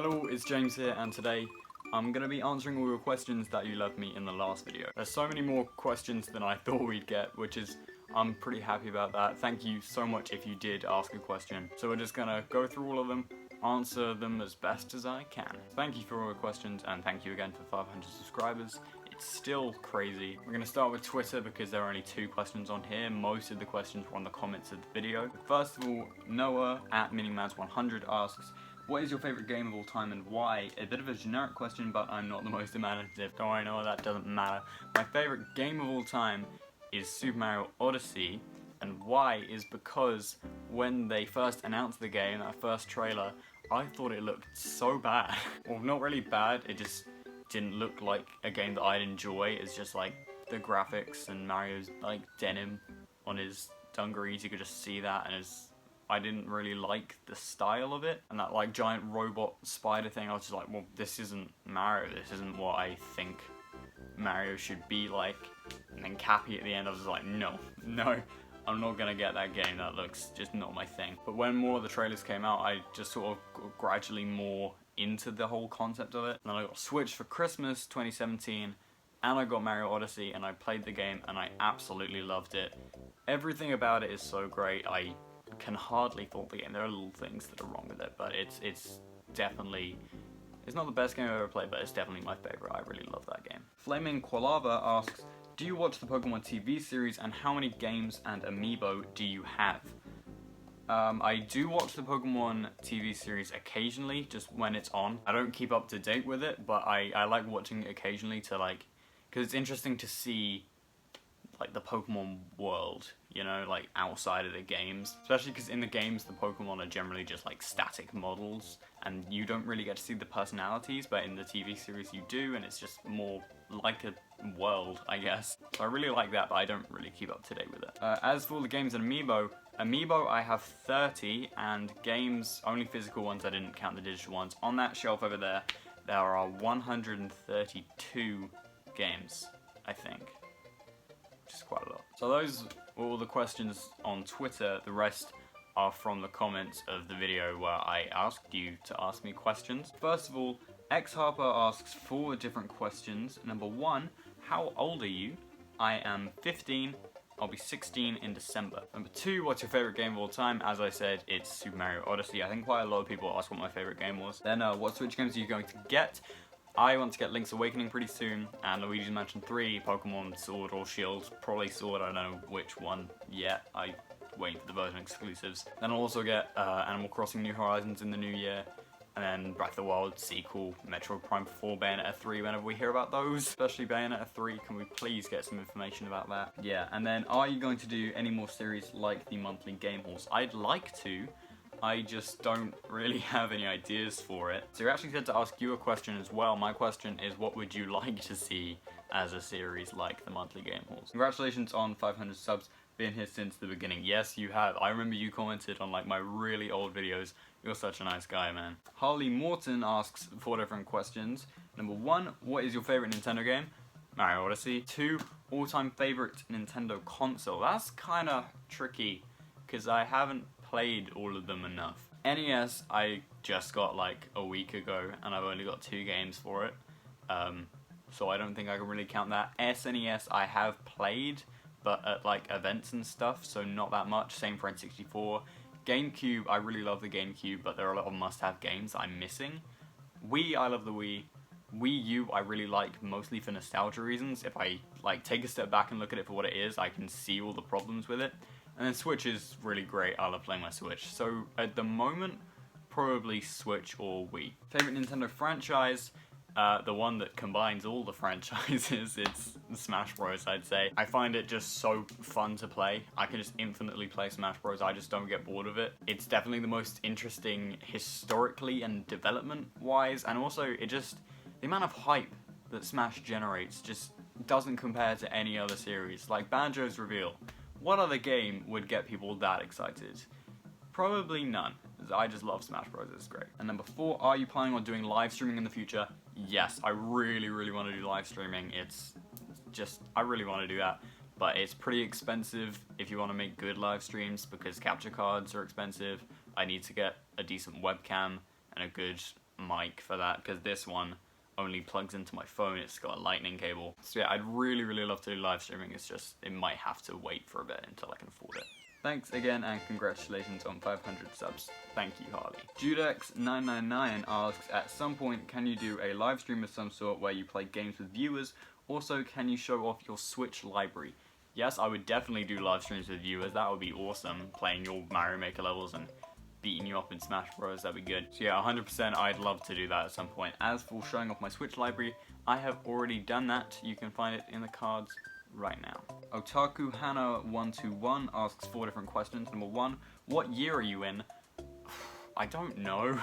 Hello, it's James here, and today I'm going to be answering all your questions that you left me in the last video. There's so many more questions than I thought we'd get, which is, I'm pretty happy about that. Thank you so much if you did ask a question. So we're just going to go through all of them, answer them as best as I can. Thank you for all your questions, and thank you again for 500 subscribers. It's still crazy. We're going to start with Twitter because there are only 2 questions on here. Most of the questions were on the comments of the video. First of all, Noah at Minimaz100 asks, what is your favourite game of all time and why? A bit of a generic question, but I'm not the most imaginative. Don't worry, Noah, that doesn't matter. My favourite game of all time is Super Mario Odyssey, and why is because when they first announced the game, that first trailer, I thought it looked so bad. Well, not really bad, it just didn't look like a game that I'd enjoy. It's just like the graphics and Mario's like denim on his dungarees, you could just see that, and I didn't really like the style of it, and that like giant robot spider thing. I was just like, well, this isn't Mario, this isn't what I think Mario should be like. And then Cappy at the end, I was like, no, I'm not gonna get that game, that looks just not my thing. But when more of the trailers came out, I just sort of got gradually more into the whole concept of it. And then I got Switch for Christmas 2017, and I got Mario Odyssey, and I played the game, and I absolutely loved it. Everything about it is so great. I can hardly fault the game. There are little things that are wrong with it, but it's definitely, it's not the best game I've ever played, but it's definitely my favourite. I really love that game. Flaming Qualava asks, do you watch the Pokemon TV series, and how many games and amiibo do you have? I do watch the Pokemon TV series occasionally, just when it's on. I don't keep up to date with it, but I like watching it occasionally to like, because it's interesting to see like the Pokemon world, you know, like outside of the games. Especially because in the games the Pokemon are generally just like static models and you don't really get to see the personalities, but in the TV series you do, and it's just more like a world, I guess. So I really like that, but I don't really keep up to date with it. As for the games and Amiibo I have 30, and games, only physical ones, I didn't count the digital ones. On that shelf over there, there are 132 games, I think. Which is quite a lot. So those were all the questions on Twitter. The rest are from the comments of the video where I asked you to ask me questions. First of all, X Harper asks 4 different questions. Number 1, how old are you? I am 15. I'll be 16 in December. Number 2, what's your favourite game of all time? As I said, it's Super Mario Odyssey. I think quite a lot of people ask what my favourite game was. Then, what Switch games are you going to get? I want to get Link's Awakening pretty soon, and Luigi's Mansion 3, Pokemon Sword or Shield, probably Sword, I don't know which one yet, I'm waiting for the version exclusives. Then I'll also get Animal Crossing New Horizons in the new year, and then Breath of the Wild sequel, Metroid Prime 4, Bayonetta 3 whenever we hear about those, especially Bayonetta 3, can we please get some information about that? Yeah, and then are you going to do any more series like the monthly game hauls? I'd like to, I just don't really have any ideas for it. So you're actually said to ask you a question as well. My question is, what would you like to see as a series like the monthly game hauls? Congratulations on 500 subs, been here since the beginning. Yes, you have. I remember you commented on like my really old videos. You're such a nice guy, man. Harley Morton asks 4 different questions. Number 1, what is your favorite Nintendo game? Mario Odyssey. 2, all-time favorite Nintendo console. That's kind of tricky because I haven't played all of them enough. NES I just got like a week ago, and I've only got 2 games for it, so I don't think I can really count that. SNES I have played, but at like events and stuff, so not that much. Same for N64. GameCube, I really love the GameCube, but there are a lot of must-have games I'm missing. Wii, I love the Wii. Wii U I really like, mostly for nostalgia reasons. If I like take a step back and look at it for what it is, I can see all the problems with it. And then Switch is really great, I love playing my Switch. So at the moment, probably Switch or Wii. Favorite Nintendo franchise? The one that combines all the franchises, it's Smash Bros, I'd say. I find it just so fun to play. I can just infinitely play Smash Bros, I just don't get bored of it. It's definitely the most interesting historically and development-wise, and also it just, the amount of hype that Smash generates just doesn't compare to any other series. Like Banjo's reveal. What other game would get people that excited? Probably none. I just love Smash Bros, it's great. And number 4, are you planning on doing live streaming in the future? Yes, I really want to do live streaming. It's just, I really want to do that. But it's pretty expensive if you want to make good live streams because capture cards are expensive. I need to get a decent webcam and a good mic for that, because this one only plugs into my phone. It's got a lightning cable. So yeah, I'd really love to do live streaming. It's just, it might have to wait for a bit until I can afford it. Thanks again, and congratulations on 500 subs. Thank you, Harley. Judex999 asks, at some point can you do a live stream of some sort where you play games with viewers? Also, can you show off your Switch library? Yes, I would definitely do live streams with viewers. That would be awesome, playing your Mario Maker levels and beating you up in Smash Bros. That'd be good. So yeah, 100% I'd love to do that at some point. As for showing off my Switch library, I have already done that. You can find it in the cards right now. Otaku Hana 121 asks 4 different questions. Number 1, what year are you in? I don't know.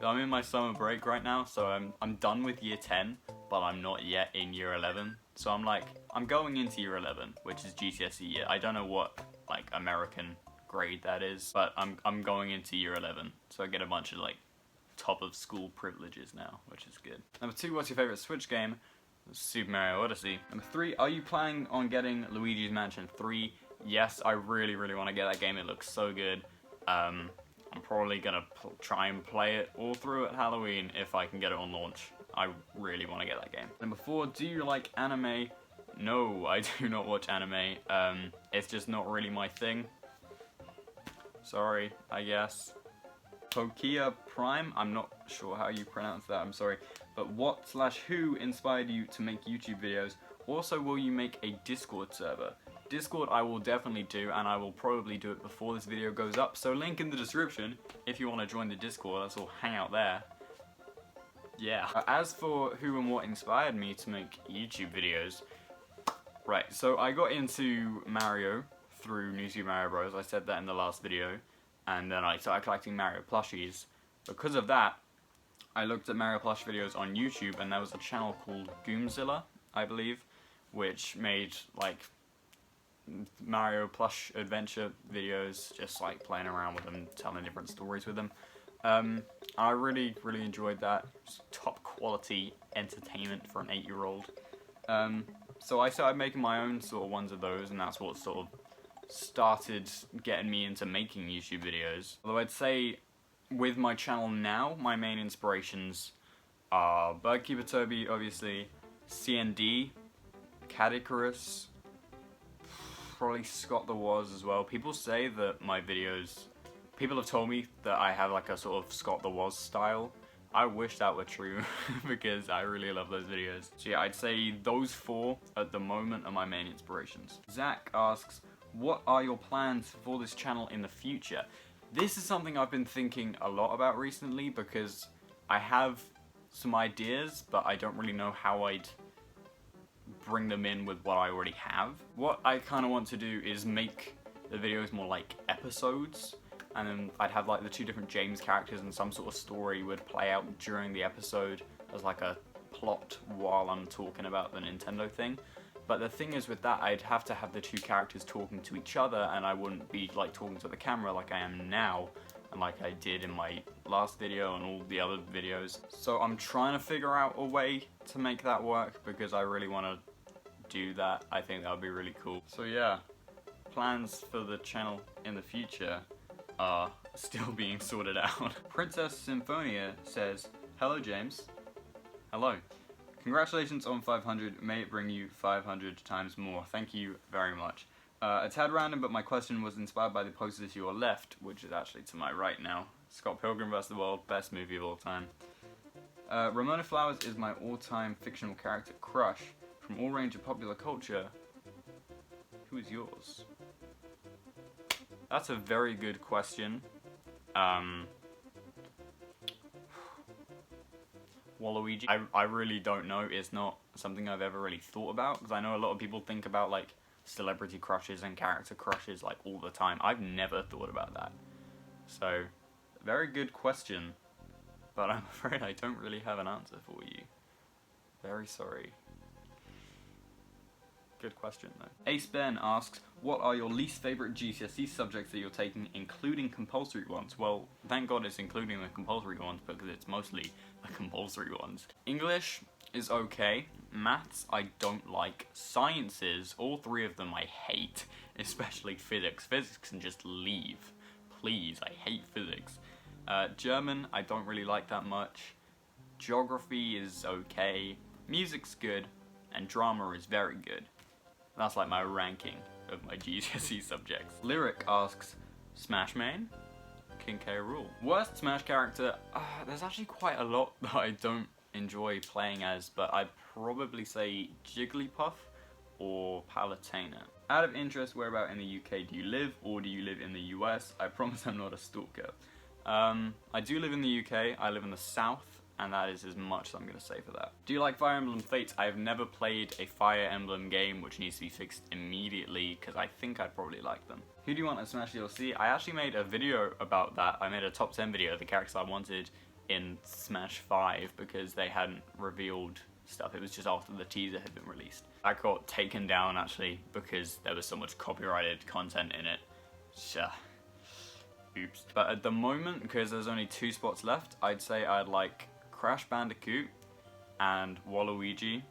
I'm in my summer break right now, so I'm done with year 10, but I'm not yet in year 11. So I'm going into year 11, which is GCSE year. I don't know what like American grade that is, but I'm going into year 11, so I get a bunch of like top of school privileges now, which is good. Number 2, what's your favorite Switch game? Super Mario Odyssey. Number 3, are you planning on getting Luigi's Mansion 3? Yes, I really want to get that game. It looks so good. I'm probably gonna try and play it all through at Halloween if I can get it on launch. I really want to get that game. Number 4, do you like anime? No, I do not watch anime. It's just not really my thing. Sorry, I guess. Pokia Prime, I'm not sure how you pronounce that, I'm sorry. But what/who inspired you to make YouTube videos? Also, will you make a Discord server? Discord I will definitely do, and I will probably do it before this video goes up. So link in the description if you want to join the Discord. Let's all hang out there. Yeah. As for who and what inspired me to make YouTube videos, right, so I got into Mario through New Super Mario Bros. I said that in the last video, and then I started collecting Mario plushies. Because of that, I looked at Mario plush videos on YouTube, and there was a channel called Goomzilla, I believe, which made like Mario plush adventure videos, just like playing around with them, telling different stories with them. I really enjoyed that. Just top quality entertainment for an 8-year-old. So I started making my own sort of ones of those, and that's what sort of started getting me into making YouTube videos. Although I'd say with my channel now, my main inspirations are Birdkeeper Toby, obviously, CND, Cadicarus, probably Scott the Woz as well. People say that my videos, people have told me that I have like a sort of Scott the Woz style. I wish that were true because I really love those videos. So yeah, I'd say those 4 at the moment are my main inspirations. Zach asks, what are your plans for this channel in the future? This is something I've been thinking a lot about recently because I have some ideas, but I don't really know how I'd bring them in with what I already have. What I kind of want to do is make the videos more like episodes, and then I'd have like the 2 different James characters, and some sort of story would play out during the episode as like a plot while I'm talking about the Nintendo thing. But the thing is with that, I'd have to have the 2 characters talking to each other, and I wouldn't be like talking to the camera like I am now, and like I did in my last video and all the other videos. So I'm trying to figure out a way to make that work, because I really want to do that. I think that would be really cool. So yeah, plans for the channel in the future are still being sorted out. Princess Symphonia says, hello James. Hello. Congratulations on 500, may it bring you 500 times more. Thank you very much. A tad random, but my question was inspired by the poster to your left, which is actually to my right now. Scott Pilgrim vs. the World, best movie of all time. Ramona Flowers is my all-time fictional character crush. From all range of popular culture, who is yours? That's a very good question. Waluigi. I really don't know. It's not something I've ever really thought about, because I know a lot of people think about like celebrity crushes and character crushes like all the time. I've never thought about that. So, very good question, but I'm afraid I don't really have an answer for you. Very sorry. Good question though. Ace Ben asks, what are your least favourite GCSE subjects that you're taking, including compulsory ones? Well, thank God it's including the compulsory ones, because it's mostly the compulsory ones. English is okay. Maths I don't like. Sciences, all 3 of them I hate, especially physics. Physics can just leave. Please, I hate physics. German I don't really like that much. geography is okay, music's good, and drama is very good. That's like my ranking of my GCSE subjects. Lyric asks, Smash main? King K. Rool. Worst Smash character? There's actually quite a lot that I don't enjoy playing as, but I'd probably say Jigglypuff or Palutena. Out of interest, where about in the UK do you live, or do you live in the US? I promise I'm not a stalker. I do live in the UK, I live in the south, and that is as much as I'm going to say for that. Do you like Fire Emblem Fates? I have never played a Fire Emblem game, which needs to be fixed immediately, because I think I'd probably like them. Who do you want as Smash DLC? I actually made a video about that. I made a top 10 video of the characters I wanted in Smash 5, because they hadn't revealed stuff. It was just after the teaser had been released. That got taken down, actually, because there was so much copyrighted content in it. Oops. But at the moment, because there's only 2 spots left, I'd say I'd like Crash Bandicoot and Waluigi.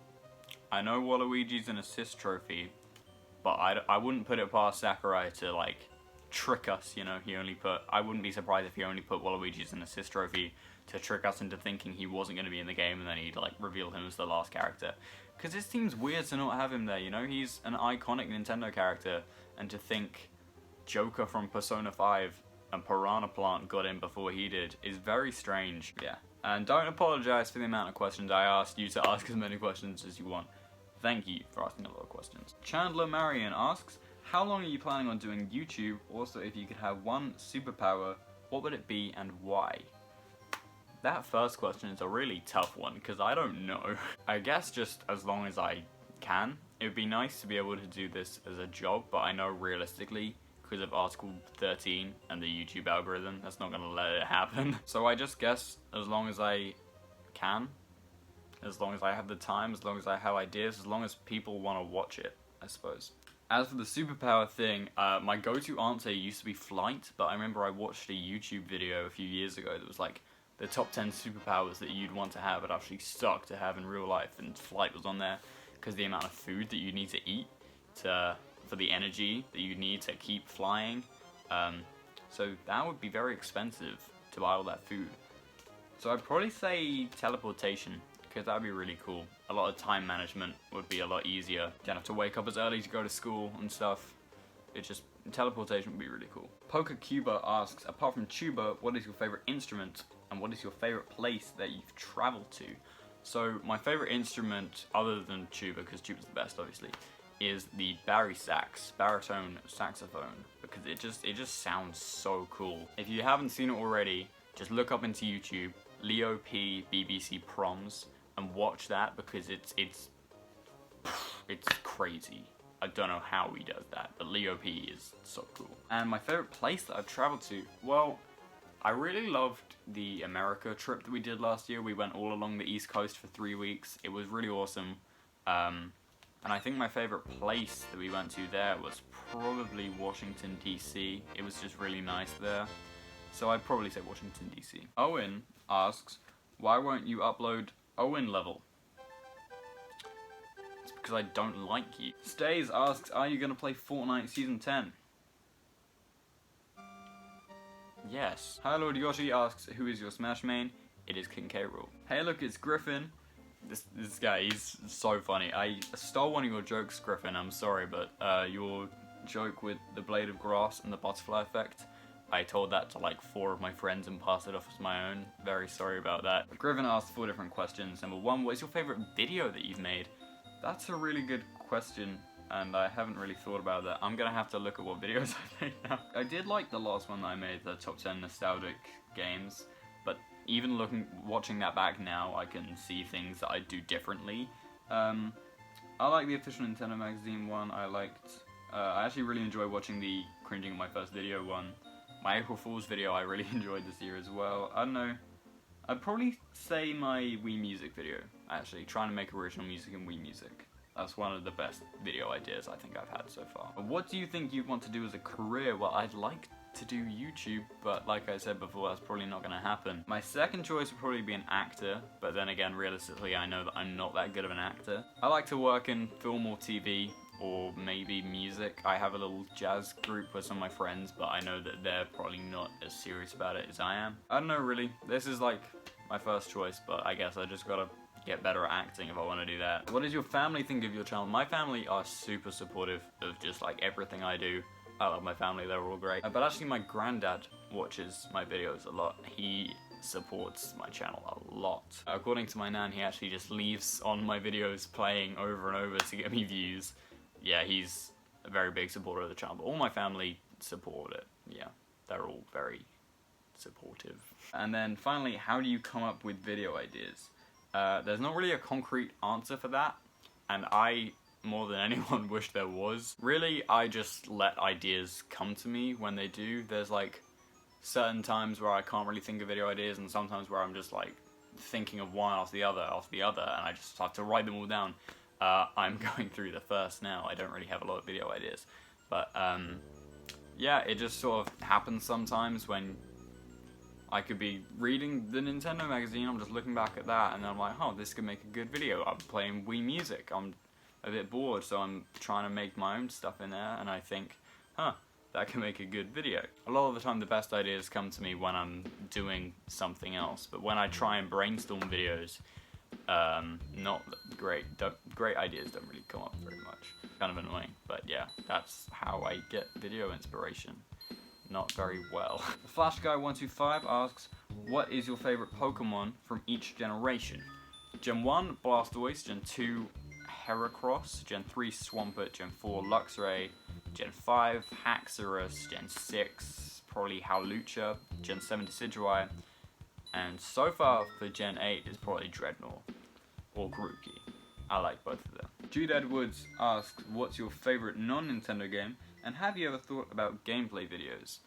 I know Waluigi's an assist trophy, but I wouldn't put it past Sakurai to like trick us, you know. I wouldn't be surprised if he only put Waluigi as an assist trophy to trick us into thinking he wasn't going to be in the game, and then he'd like reveal him as the last character. Because it seems weird to not have him there, you know. He's an iconic Nintendo character, and to think Joker from Persona 5 and Piranha Plant got in before he did is very strange. Yeah. And don't apologize for the amount of questions. I asked you to ask as many questions as you want. Thank you for asking a lot of questions. Chandler Marion asks, how long are you planning on doing YouTube? Also, if you could have one superpower, what would it be and why? That first question is a really tough one, because I don't know. I guess just as long as I can. It would be nice to be able to do this as a job, but I know realistically, because of Article 13 and the YouTube algorithm, that's not going to let it happen. So I just guess as long as I can, as long as I have the time, as long as I have ideas, as long as people want to watch it, I suppose. As for the superpower thing, my go-to answer used to be flight, but I remember I watched a YouTube video a few years ago that was like the top 10 superpowers that you'd want to have but actually suck to have in real life, and flight was on there because the amount of food that you need to eat for the energy that you need to keep flying. So that would be very expensive to buy all that food. So I'd probably say teleportation, because that would be really cool. A lot of time management would be a lot easier. You don't have to wake up as early to go to school and stuff. Teleportation would be really cool. Poker Cuba asks, apart from tuba, what is your favorite instrument and what is your favorite place that you've traveled to? So my favorite instrument, other than tuba, because tuba's the best obviously, is the baritone saxophone, because it just sounds so cool. If you haven't seen it already, just look up into YouTube, Leo P BBC Proms, and watch that, because it's crazy. I don't know how he does that, but Leo P is so cool. And my favorite place that I've traveled to, well, I really loved the America trip that we did last year. We went all along the East Coast for 3 weeks. It was really awesome. And I think my favorite place that we went to there was probably Washington, D.C. It was just really nice there. So I'd probably say Washington, D.C. Owen asks, why won't you upload Owen level? It's because I don't like you. Stays asks, are you going to play Fortnite Season 10? Yes. Hi Lord Yoshi asks, who is your Smash main? It is King K. Rool. Hey look, it's Griffin. This guy, he's so funny. I stole one of your jokes, Griffin, I'm sorry, but your joke with the blade of grass and the butterfly effect, I told that to like 4 of my friends and passed it off as my own. Very sorry about that. Griffin asked 4 different questions. Number 1, what is your favorite video that you've made? That's a really good question, and I haven't really thought about that. I'm gonna have to look at what videos I made now. I did like the last one that I made, the top 10 nostalgic games, but even watching that back now, I can see things that I do differently. I like the official Nintendo Magazine one. I actually really enjoy watching the cringing at my first video one. My April Fool's video I really enjoyed this year as well. I don't know. I'd probably say my Wii Music video, actually, trying to make original music in Wii Music. That's one of the best video ideas I think I've had so far. What do you think you'd want to do as a career? Well, I'd like to do YouTube, but like I said before, that's probably not going to happen. My second choice would probably be an actor, but then again, realistically, I know that I'm not that good of an actor. I like to work in film or TV, or maybe music. I have a little jazz group with some of my friends, but I know that they're probably not as serious about it as I am. I don't know really. This is like my first choice, but I guess I just gotta get better at acting if I want to do that. What does your family think of your channel? My family are super supportive of just like everything I do. I love my family, they're all great. But actually my granddad watches my videos a lot. He supports my channel a lot. According to my nan, he actually just leaves on my videos playing over and over to get me views. Yeah, he's a very big supporter of the channel, but all my family support it. Yeah, they're all very supportive. And then finally, how do you come up with video ideas? There's not really a concrete answer for that, and I, more than anyone, wish there was. Really, I just let ideas come to me when they do. There's like certain times where I can't really think of video ideas, and sometimes where I'm just like thinking of one after the other, and I just have to write them all down. I'm going through the first now. I don't really have a lot of video ideas, but yeah, it just sort of happens sometimes when I could be reading the Nintendo magazine, I'm just looking back at that, and then I'm like, oh, this could make a good video. I'm playing Wii Music, I'm a bit bored, so I'm trying to make my own stuff in there, and I think, huh, that can make a good video. A lot of the time the best ideas come to me when I'm doing something else, but when I try and brainstorm videos, not great. Great ideas don't really come up very much. Kind of annoying, but yeah, that's how I get video inspiration. Not very well. FlashGuy125 asks, what is your favorite Pokemon from each generation? Gen 1, Blastoise, Gen 2, Heracross, Gen 3, Swampert, Gen 4, Luxray, Gen 5, Haxorus, Gen 6, probably Howlucha, Gen 7, Decidueye, and so far for Gen 8 is probably Dreadnought or Grookey. I like both of them. Jude Edwards asks, what's your favorite non-Nintendo game, and have you ever thought about gameplay videos?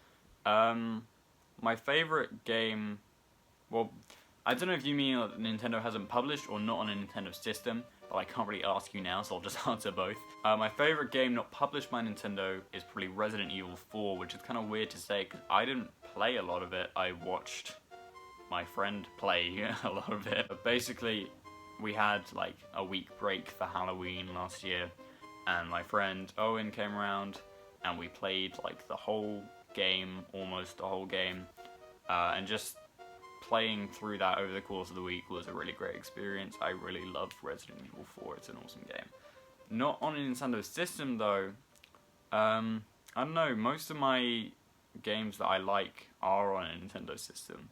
My favorite game, well, I don't know if you mean that Nintendo hasn't published or not on a Nintendo system, but I can't really ask you now, so I'll just answer both. My favorite game not published by Nintendo is probably Resident Evil 4, which is kind of weird to say because I didn't play a lot of it. I watched my friend play a lot of it. But basically, we had like a week break for Halloween last year, and my friend Owen came around, and we played like the whole game, almost the whole game, and just playing through that over the course of the week was a really great experience. I really loved Resident Evil 4, it's an awesome game. Not on a Nintendo system though. I don't know, most of my games that I like are on a Nintendo system,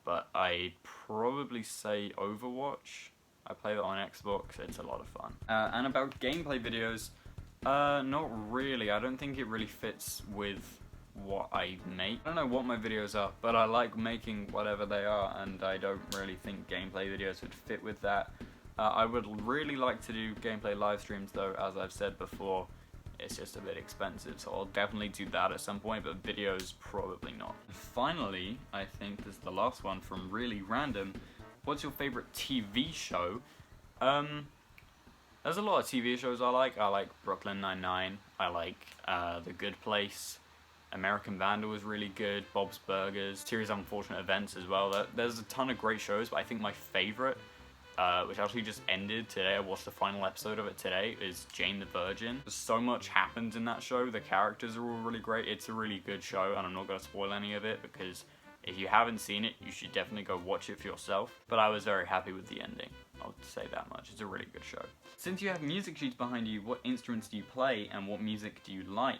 but I'd probably say Overwatch. I play that on Xbox, it's a lot of fun. And about gameplay videos, not really. I don't think it really fits with what I make. I don't know what my videos are, but I like making whatever they are, and I don't really think gameplay videos would fit with that. I would really like to do gameplay live streams though, as I've said before. It's just a bit expensive, so I'll definitely do that at some point, but videos probably not. Finally, I think this is the last one from Really Random. What's your favorite TV show? There's a lot of TV shows I like. I like Brooklyn Nine-Nine. I like The Good Place. American Vandal was really good. Bob's Burgers. Series of Unfortunate Events as well. There's a ton of great shows, but I think my favorite, which actually just ended today, I watched the final episode of it today, is Jane the Virgin. So much happens in that show. The characters are all really great. It's a really good show, and I'm not going to spoil any of it because if you haven't seen it, you should definitely go watch it for yourself. But I was very happy with the ending. I'll say that much. It's a really good show. Since you have music sheets behind you, what instruments do you play and what music do you like?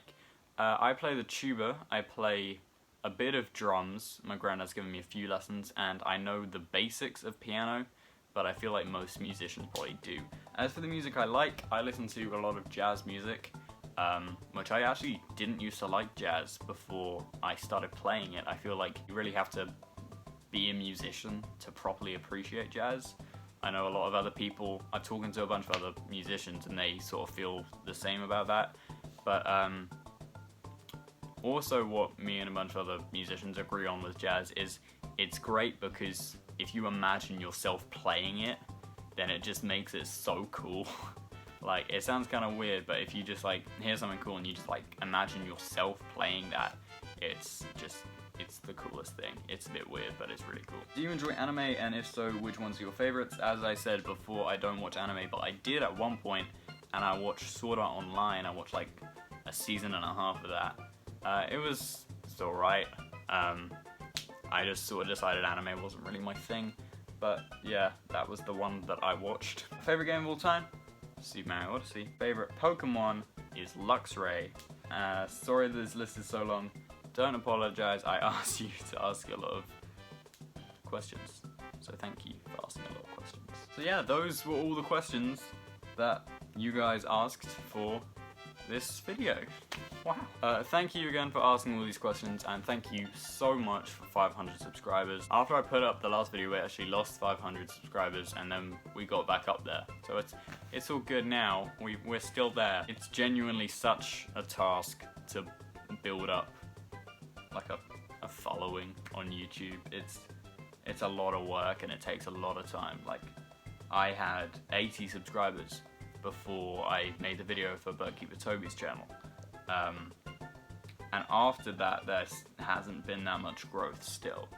I play the tuba. I play a bit of drums. My granddad's given me a few lessons, and I know the basics of piano, but I feel like most musicians probably do. As for the music I like, I listen to a lot of jazz music, which I actually didn't used to like jazz before I started playing it. I feel like you really have to be a musician to properly appreciate jazz. I know a lot of other people, I'm talking to a bunch of other musicians and they sort of feel the same about that, but also what me and a bunch of other musicians agree on with jazz is it's great because if you imagine yourself playing it, then it just makes it so cool. Like, it sounds kind of weird, but if you just like hear something cool and you just like imagine yourself playing that, it's the coolest thing. It's a bit weird, but it's really cool. Do you enjoy anime, and if so, which ones are your favorites? As I said before, I don't watch anime, but I did at one point, and I watched Sword Art Online. I watched like a season and a half of that. It was alright. I just sort of decided anime wasn't really my thing. But yeah, that was the one that I watched. Favorite game of all time? Super Mario Odyssey. Favorite Pokemon is Luxray. Sorry this list is so long. Don't apologize, I asked you to ask a lot of questions. So thank you for asking a lot of questions. So yeah, those were all the questions that you guys asked for this video. Wow. Thank you again for asking all these questions, and thank you so much for 500 subscribers. After I put up the last video, we actually lost 500 subscribers, and then we got back up there. So it's all good now. We're still there. It's genuinely such a task to build up like a following on YouTube. It's a lot of work, and it takes a lot of time. Like, I had 80 subscribers before I made the video for Birdkeeper Toby's channel. And after that, there hasn't been that much growth still.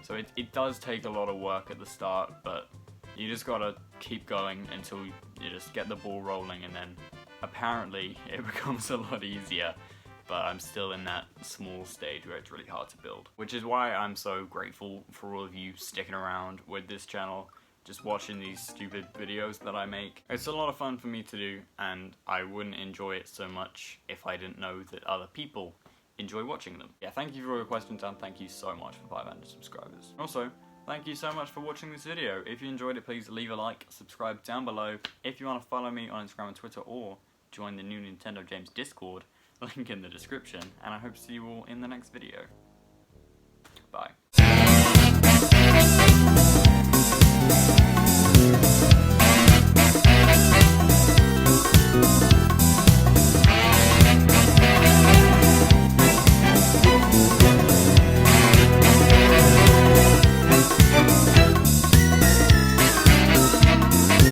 So it does take a lot of work at the start, but you just gotta keep going until you just get the ball rolling, and then apparently it becomes a lot easier. But I'm still in that small stage where it's really hard to build. Which is why I'm so grateful for all of you sticking around with this channel, just watching these stupid videos that I make. It's a lot of fun for me to do, and I wouldn't enjoy it so much if I didn't know that other people enjoy watching them. Yeah, thank you for all your questions, and thank you so much for 500 subscribers. Also, thank you so much for watching this video. If you enjoyed it, please leave a like, subscribe down below. If you want to follow me on Instagram and Twitter, or join the new Nintendo James Discord, link in the description, and I hope to see you all in the next video. Bye.